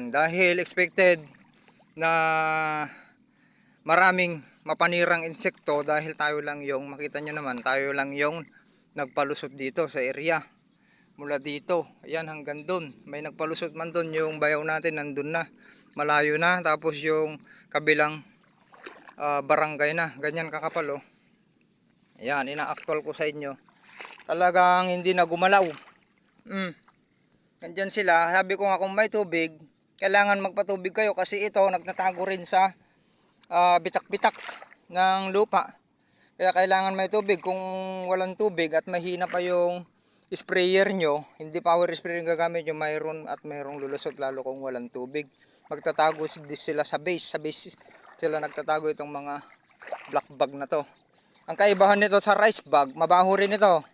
Yan, dahil expected na maraming mapanirang insekto dahil tayo lang yung, makita nyo naman, tayo lang yung nagpalusot dito sa area. Mula dito, ayan hanggang dun. May nagpalusot man dun, yung bayaw natin nandun na. Malayo na, tapos yung kabilang barangay na. Ganyan kakapal oh. Ayan, ina-actual ko sa inyo. Talagang hindi na gumalaw. Nandyan sila. Sabi ko nga kung may tubig, kailangan magpatubig kayo kasi ito nagtatago rin sa bitak-bitak ng lupa. Kaya kailangan may tubig. Kung walang tubig at mahina pa yung sprayer nyo, hindi power sprayer yung gagamit nyo, mayroon at mayroong lulusot lalo kung walang tubig. Magtatago sila sa base. Sa base sila nagtatago itong mga black bag na to. Ang kaibahan nito sa rice bag, mabaho rin ito.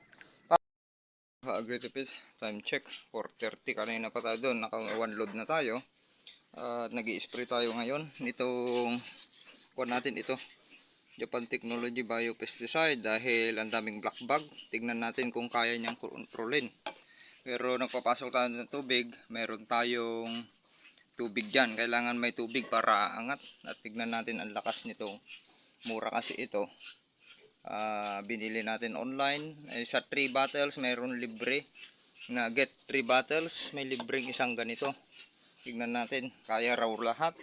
Agritipid, time check, 4:30, kanina pa tayo doon, naka one load na tayo. At nag-i-spray tayo ngayon nitong kuha natin ito, Japan Technology Biopesticide, dahil ang daming black bag. Tignan natin kung kaya niyang kontrolin. Pero nagpapasok tayo ng tubig, meron tayong tubig dyan. Kailangan may tubig para angat. At tignan natin ang lakas nito. Mura kasi ito. Binili natin online. Sa 3 bottles, mayroon libre. Na get 3 bottles, may libreng isang ganito. Tignan natin, kaya raw lahat.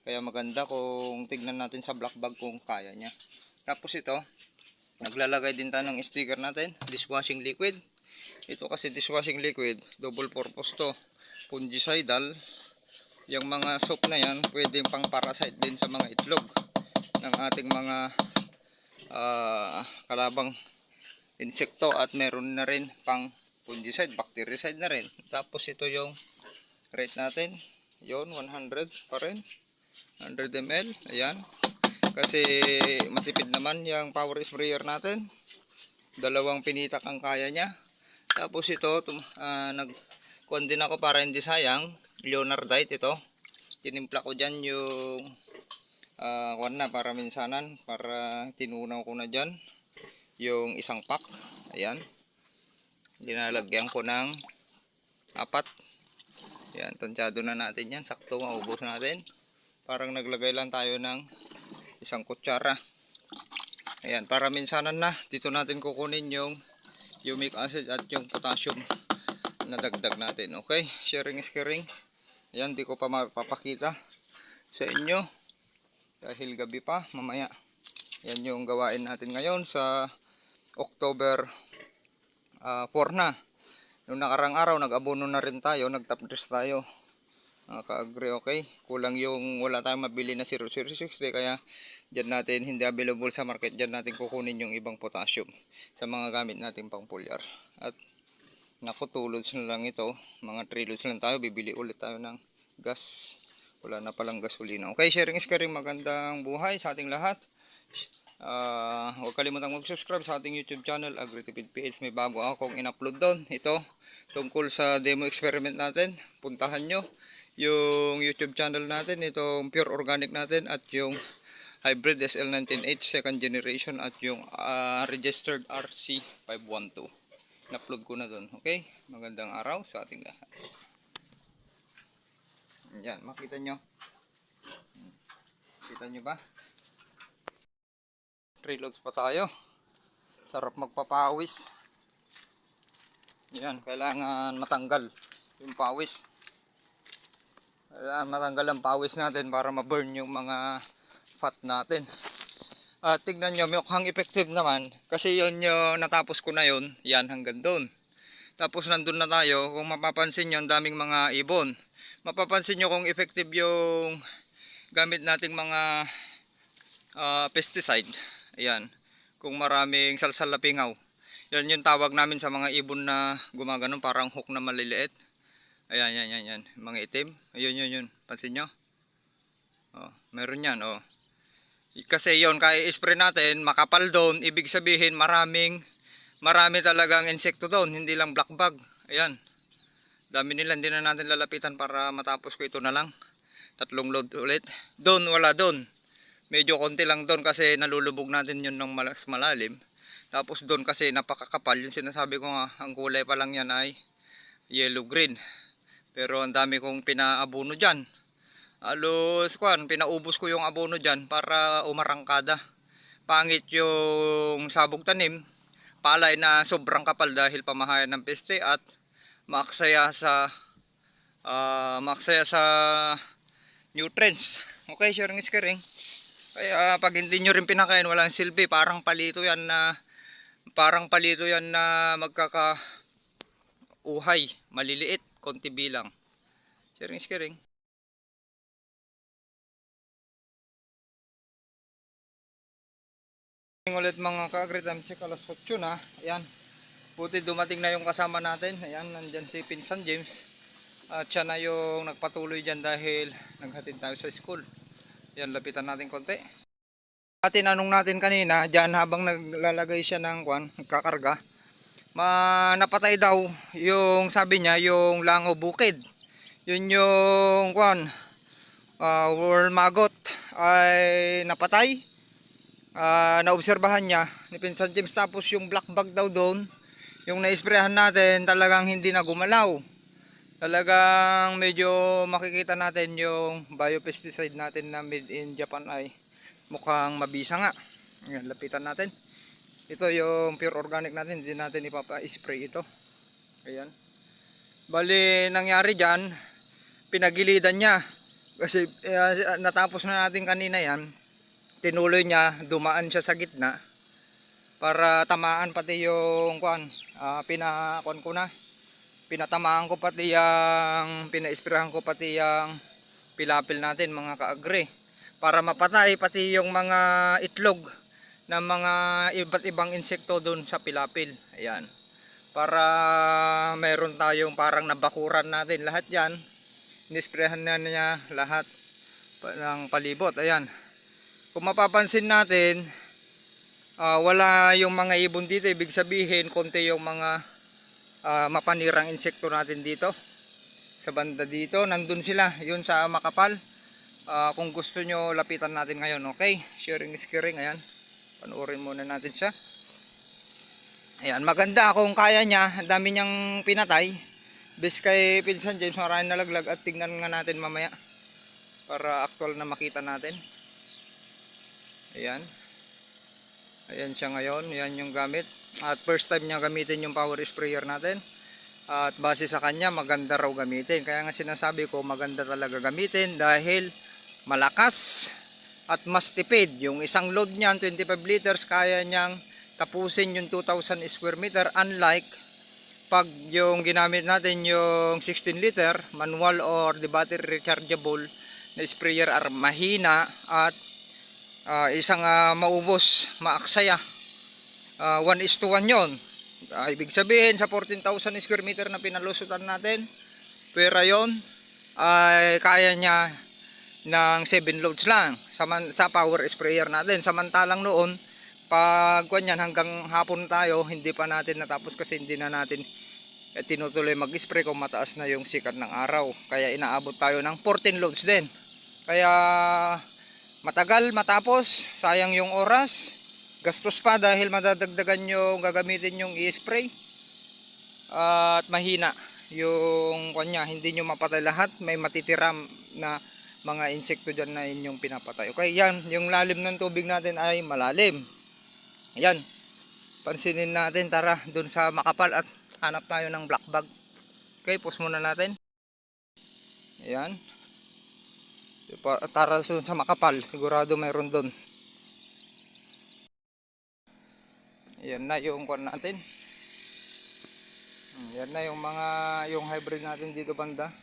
Kaya maganda kung tignan natin sa black bag kung kaya niya. Tapos ito, naglalagay din tayo ng sticker natin, dishwashing liquid. Ito kasi dishwashing liquid, double purpose to. Fungicidal. Yung mga soap na yan, pwedeng pang parasite din sa mga itlog ng ating mga kalabang insekto, at meron na rin pang fungicide, bactericide na rin. Tapos ito yung rate natin, yon 100 pa rin, 100 ml. Ayan, kasi matipid naman yung power sprayer natin, dalawang pinitak ang kaya niya. Tapos ito nagkuhan din ako para hindi sayang, Leonardite ito, tinimpla ko dyan yung kuhan na para minsanan, para tinunaw ko na dyan yung isang pack. Ayan, dinalagyan ko ng 4. Ayan, tansyado na natin yan, sakto maubos natin. Parang naglagay lang tayo ng isang kutsara. Ayan, para minsanan na, dito natin kukunin yung humic acid at yung potassium na dagdag natin. Okay, sharing is caring. Ayan, di ko pa mapapakita sa inyo dahil gabi pa, mamaya. Yan yung gawain natin ngayon sa October 4 na. Noong nakarang araw, nag-abono na rin tayo, nag-top dress tayo. Ka-agree, okay? Kulang yung wala tayong mabili na 0060, kaya dyan natin, hindi available sa market, dyan natin kukunin yung ibang potassium sa mga gamit natin pang foliar. At naku, 2 loads na lang ito, mga 3 loads lang tayo, bibili ulit tayo ng gas. Wala na palang gasolina. Okay, sharing is caring. Magandang buhay sa ating lahat. Huwag kalimutang mag-subscribe sa ating YouTube channel, Agritipid PH. May bago akong in-upload doon. Ito, tungkol sa demo experiment natin. Puntahan nyo yung YouTube channel natin, itong pure organic natin, at yung hybrid SL19H second generation, at yung registered RC512. In-upload ko na doon. Okay, magandang araw sa ating lahat. Yan, makita nyo. Kita nyo ba? 3 loads pa tayo. Sarap magpapawis. Yan, kailangan matanggal yung pawis. Kailangan matanggal ang pawis natin para ma-burn yung mga fat natin. At tignan nyo, mukhang effective naman. Kasi yun yung natapos ko na yun. Yan, hanggang doon. Tapos nandun na tayo. Kung mapapansin nyo, ang daming mga ibon. Mapapansin nyo kung effective yung gamit nating mga pesticide. Ayan, kung maraming salsalapingaw. Yan yung tawag namin sa mga ibon na gumaganon, parang hook na maliliit. Ayan, yan. Mga itim. Ayun. Pansin nyo? Oh, meron yan, oh. Kasi yon, kaya i-spray natin, makapal doon, ibig sabihin marami talagang insekto doon, hindi lang black bug. Ayan. Dami nila, hindi na natin lalapitan para matapos ko ito na lang. 3 load ulit. Doon, wala doon. Medyo konti lang doon kasi nalulubog natin yun ng malalim. Tapos doon kasi napakakapal, yung sinasabi ko nga, ang kulay pa lang yan ay yellow green. Pero ang dami kong pinaabono dyan. Alos kwan, pinaubos ko yung abono dyan para umarangkada. Pangit yung sabog tanim, palay na sobrang kapal dahil pamahayan ng peste at maaksaya sa nutrients. Okay, sharing is caring. Kaya pag hindi nyo rin pinakain, walang silbi. Parang palito yan na magkakauhay, maliliit, konti bilang. Sharing is caring. Ulit mga ka-agri, time check alas 8 na. Ayan, buti dumating na yung kasama natin. Ayan, nandyan si Pinsan James. At siya na yung nagpatuloy dyan dahil naghatid tayo sa school. Ayan, lapitan natin konti. Tinanong natin kanina dyan habang naglalagay siya ng kwan, nagkakarga. Napatay daw yung sabi niya yung langaw bukid. Yun yung kwan, worm maggot ay napatay. Naobserbahan niya ni Pinsan James, tapos yung black bag daw doon, yung naisprehan natin, talagang hindi na gumalaw. Talagang medyo makikita natin yung biopesticide natin na made in Japan ay mukhang mabisa nga. Ayan, lapitan natin. Ito yung pure organic natin, hindi natin ipapa-spray ito. Ayan. Bali, nangyari dyan, pinagilidan niya. Kasi natapos na natin kanina yan. Tinuloy niya, dumaan siya sa gitna para tamaan pati yung pinatamaan ko pati yung pinaisprahan ko pati yung pilapil natin mga kaagre, para mapatay pati yung mga itlog ng mga iba't ibang insekto doon sa pilapil. Ayan, para meron tayong parang nabakuran natin lahat yan. Inisprahan na niya lahat ng palibot. Ayan, kung mapapansin natin, wala yung mga ibon dito. Ibig sabihin, konti yung mga mapanirang insekto natin dito. Sa banda dito, nandun sila, yun sa makapal. Kung gusto nyo, lapitan natin ngayon. Okay, sharing is caring. Ayan, panuorin muna natin siya. Ayan, maganda kung kaya niya. Ang dami niyang pinatay. Bis kay Pinsan James, maraming nalaglag. At tingnan nga natin mamaya para actual na makita natin. Ayan. Ayan siya ngayon. Ayan yung gamit. At first time niya gamitin yung power sprayer natin. At base sa kanya, maganda raw gamitin. Kaya nga sinasabi ko, maganda talaga gamitin dahil malakas at mas tipid. Yung isang load niyan, 25 liters, kaya niyang tapusin yung 2,000 square meter. Unlike pag yung ginamit natin yung 16 liter, manual or the battery rechargeable na sprayer, are mahina at isang maubos, maaksaya. 1:1 yon. Ibig sabihin sa 14,000 square meter na pinalusutan natin, pera yon, ay kaya niya ng 7 loads lang sa power sprayer natin. Samantalang noon, pag kanyan hanggang hapon tayo, hindi pa natin natapos kasi hindi na natin tinutuloy mag-spray kung mataas na yung sikat ng araw. Kaya inaabot tayo ng 14 loads din. Kaya matagal matapos, sayang yung oras, gastos pa dahil madadagdagan yung gagamitin yung i-spray. At mahina yung kanya, hindi nyo mapatay lahat, may matitira na mga insekto dyan na inyong pinapatay. Okay, yan, yung lalim ng tubig natin ay malalim. Yan, pansinin natin, tara dun sa makapal at hanap tayo ng black bag. Okay, pause muna natin. Ayan, tara sa makapal, sigurado mayroon doon. Ayan na yung kwan natin. Ayan na yung hybrid natin dito banda.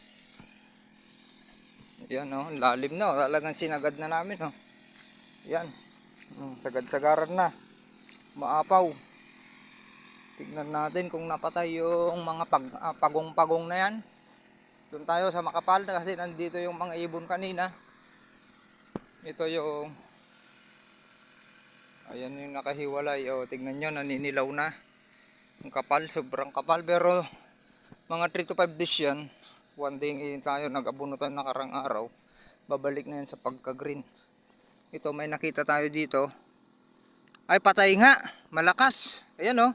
Ayan o, lalim na, talagang sinagad na namin o. Ayan, sagad-sagaran na, maapaw. Tignan natin kung napatay yung mga pagong-pagong na yan. Doon tayo sa makapal kasi nandito yung mga ibon kanina. Ito yung, ayan yung nakahiwalay. O, tignan nyo, naninilaw na. Ang kapal, sobrang kapal. Pero mga 3 to 5 days yan. One day tayo, nag-abuno tayo nakarang araw. Babalik na yan sa pagka-green. Ito, may nakita tayo dito. Ay, patay nga. Malakas. Ayan o.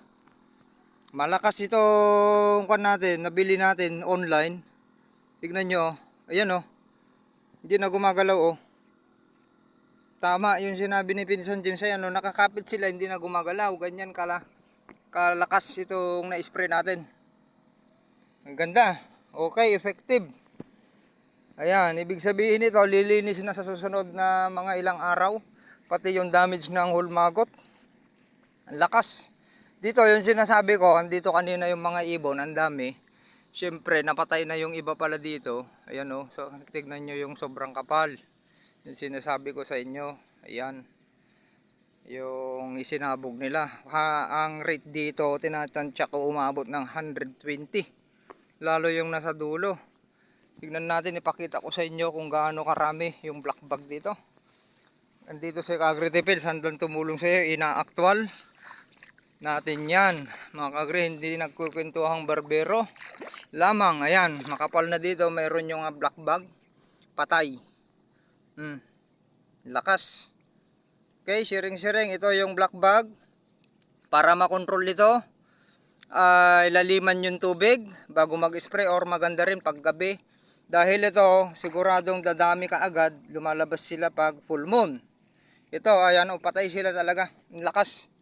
Malakas itong kwan natin, nabili natin online. Tignan nyo, ayan oh. Hindi na gumagalaw oh. Tama yung sinabi ni Pinsan James, ayan oh, nakakapit sila, hindi na gumagalaw. Ganyan kalakas itong na-spray natin. Ang ganda. Okay, effective. Ayan, ibig sabihin nito, lilinis na sa susunod na mga ilang araw. Pati yung damage ng hulmagot. Ang lakas. Dito yung sinasabi ko, andito kanina yung mga ibon, ang dami. Siyempre, napatay na yung iba pala dito. Ayan oh, so tignan nyo yung sobrang kapal. Yung sinasabi ko sa inyo, ayan. Yung isinabog nila. Ang rate dito, tinatansya ko umabot ng 120. Lalo yung nasa dulo. Tignan natin, ipakita ko sa inyo kung gaano karami yung black bag dito. Andito sa Agritipil, sandang tumulong sa iyo, ina-actual natin yan. Mga kagre, hindi nagkukwentuhang barbero lamang. Ayan, makapal na dito, mayroon yung black bag, patay. Lakas. Okay, sharing. Ito yung black bag. Para makontrol ito, ilaliman yung tubig bago mag-spray, or maganda rin pag gabi. Dahil ito, siguradong dadami ka agad, lumalabas sila pag full moon. Ito, ayan, patay sila talaga. Ang lakas.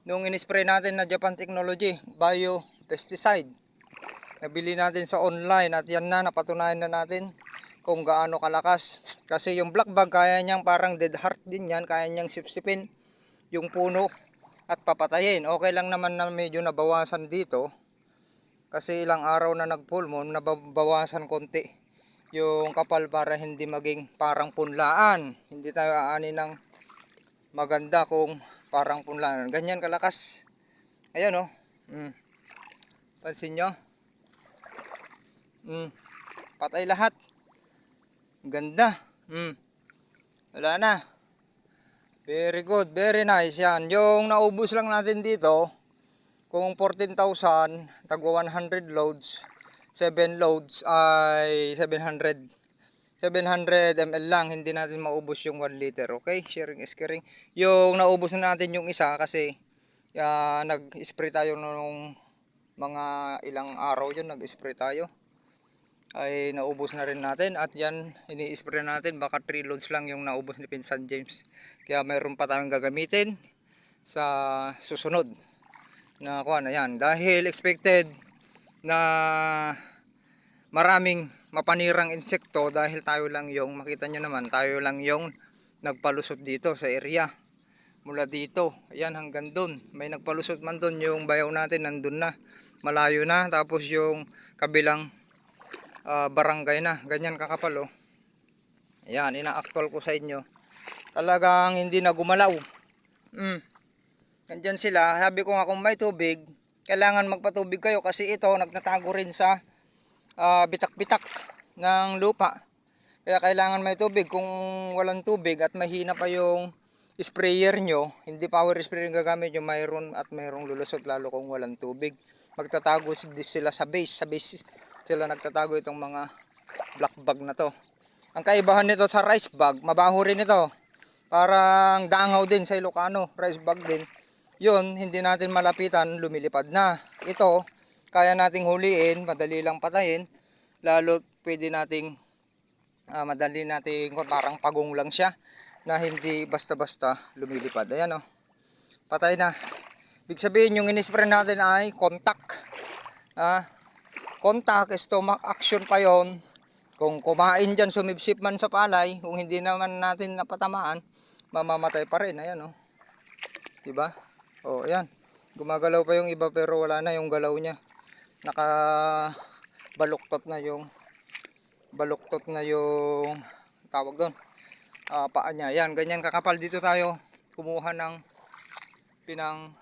Nung in-spray natin na Japan Technology, bio pesticide. Nabili natin sa online at yan na, napatunayan na natin kung gaano kalakas. Kasi yung black bag, kaya niyang parang dead heart din yan, kaya niyang sipsipin yung puno at papatayin. Okay lang naman na medyo nabawasan dito. Kasi ilang araw na nag-full moon, nabawasan konti yung kapal para hindi maging parang punlaan. Hindi tayo aanin ng maganda kung parang punlaan. Ganyan kalakas. Ayan oh. Pansin nyo? Patay lahat. Ganda. Wala na. Very good, very nice yan. Yung naubos lang natin dito, kung 14,000, tagwa 100 loads, 7 loads ay 700 ml lang. Hindi natin maubos yung 1 liter. Okay, sharing is caring. Yung naubos na natin yung isa kasi nag-spray tayo nung mga ilang araw yun, nag-spray tayo. Ay naubos na rin natin, at yan ini-spray natin, baka 3 loads lang yung naubos ni Pinsan James, kaya mayroon pa tayong gagamitin sa susunod na kuha na yan, dahil expected na maraming mapanirang insekto, dahil tayo lang yung, makita nyo naman, tayo lang yung nagpalusot dito sa area mula dito, ayan hanggang dun. May nagpalusot man dun, yung bayaw natin nandun na, malayo na, tapos yung kabilang barangay na, ganyan kakapal oh. Ayan, ina-actual ko sa inyo, talagang hindi na gumalaw. Nandyan sila. Sabi ko nga, kung may tubig, kailangan magpatubig kayo, kasi ito nagtatago rin sa bitak-bitak ng lupa, kaya kailangan may tubig. Kung walang tubig at mahina pa yung sprayer nyo, hindi power sprayer yung gagamit nyo, mayroong lulusot, lalo kung walang tubig. Magtatago sila sa base sila nagtatago, itong mga black bag na to. Ang kaibahan nito sa rice bag, mabaho rin ito, parang dangaw din sa Ilocano, rice bag din yun, hindi natin malapitan, lumilipad na. Ito, kaya nating huliin, madali lang patayin, lalo pwede nating madali nating, parang pagong lang siya na hindi basta-basta lumilipad. Ayan oh, patay na. Ibig sabihin yung in-spray natin ay contact. Contact, stomach action pa yon. Kung kumain dyan, sumipsip man sa palay, kung hindi naman natin napatamaan, mamamatay pa rin. Ayan oh, diba? Oh, ayan. Gumagalaw pa yung iba, pero wala na yung galaw niya. Baluktot na yung tawag doon. Paa niya. Ayan, ganyan kakapal. Dito tayo kumuha ng pinang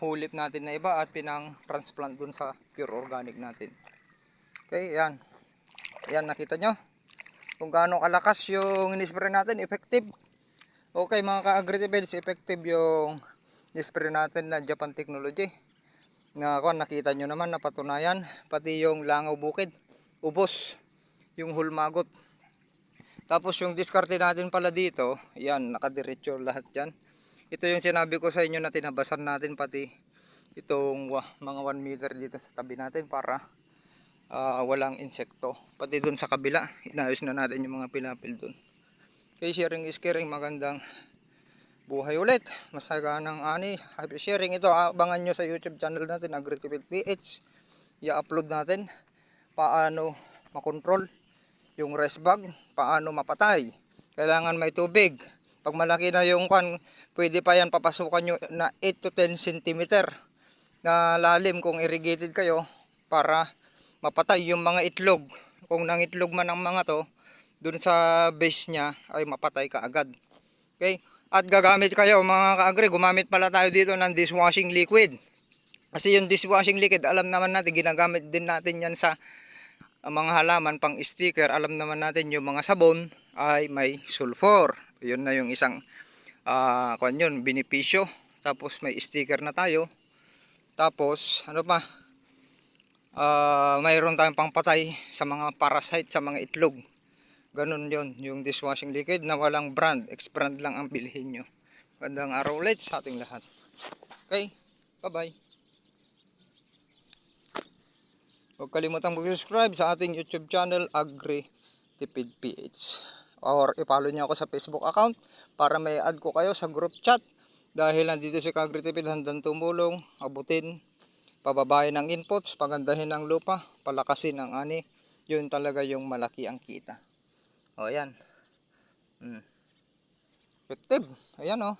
hulip natin na iba at pinang transplant dun sa pure organic natin. Okay, ayan. Ayan, nakita nyo kung gaano kalakas yung in-spray natin, effective. Okay mga ka-agritipils, effective yung in-spray natin na Japan Technology. Nakita nyo naman, napatunayan. Pati yung langaw bukid, ubos yung hulmagot. Tapos yung diskarte natin pala dito, yan, nakadiretso lahat yan. Ito yung sinabi ko sa inyo na tinabasan natin, pati itong mga 1 meter dito sa tabi natin, para walang insekto. Pati dun sa kabila, inayos na natin yung mga pinapil dun. Okay, sharing is caring. Magandang buhay ulit. Masaganang ani. Happy sharing. Ito, abangan nyo sa YouTube channel natin, AgriTipid PH. I-upload natin paano makontrol yung rest bag, paano mapatay. Kailangan may tubig. Pag malaki na yung kan, pwede pa yan papasukan nyo na 8 to 10 cm na lalim kung irrigated kayo para mapatay yung mga itlog. Kung nangitlog man ang mga to, dun sa base nya ay mapatay ka agad. Okay? At gagamit kayo mga ka-agri, gumamit pala tayo dito ng dishwashing liquid. Kasi yung dishwashing liquid, alam naman natin, ginagamit din natin yan sa mga halaman pang sticker. Alam naman natin yung mga sabon ay may sulfur. Yun na yung isang benepisyo. Tapos may sticker na tayo. Tapos ano pa? Mayroon tayong pangpatay sa mga parasite sa mga itlog. Ganun yon yung dishwashing liquid na walang brand. X-brand lang ang bilhin nyo. Magandang araw ulit sa ating lahat. Okay, bye-bye. Huwag kalimutang mag-subscribe sa ating YouTube channel, AgriTipid PH. Or i-follow nyo ako sa Facebook account para may add ko kayo sa group chat. Dahil nandito si AgriTipid, handang tumulong, abutin, pababayan ng inputs, pagandahin ang lupa, palakasin ang ani. Yun talaga yung malaki ang kita. O, ayan. Effective. Ayan, o.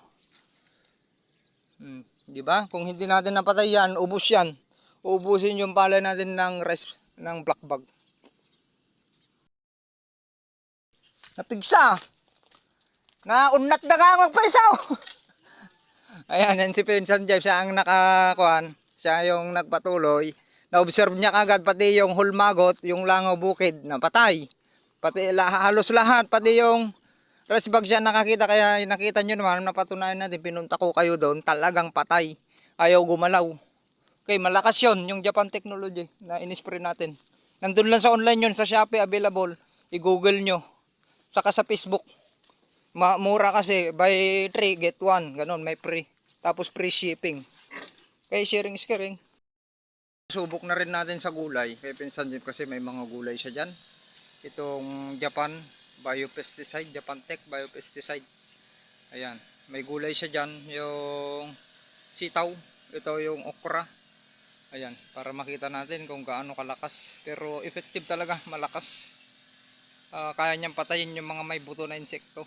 Di ba? Kung hindi natin napatay yan, ubos yan. Uubusin yung palay natin ng black bag. Napigsa. Naunat na ka magpaisaw. Ayan, yan si Pinsan Jeff. Siya ang nakakuan. Siya yung nagpatuloy. Na-observe niya kagad pati yung hulmagot, yung langaw bukid na patay. Pati halos lahat, pati yung rest bag siya nakakita. Kaya nakita nyo naman, napatunayan natin, pinunta ko kayo doon, talagang patay. Ayaw gumalaw. Okay, malakas yun, yung Japan technology na in-spray natin. Nandun lang sa online yun, sa Shopee available. I-google nyo. Saka sa Facebook. Mura kasi, buy 3, get 1. Ganon, may free. Tapos free shipping. Okay, sharing is caring. Subok na rin natin sa gulay. Kaya pinsan din kasi may mga gulay siya dyan. Itong Japan biopesticide, Japan Tech biopesticide. Ayan, may gulay siya dyan. Yung sitaw. Ito yung okra. Ayan, para makita natin kung gaano kalakas. Pero effective talaga, malakas. Kaya niyang patayin yung mga may buto na insekto.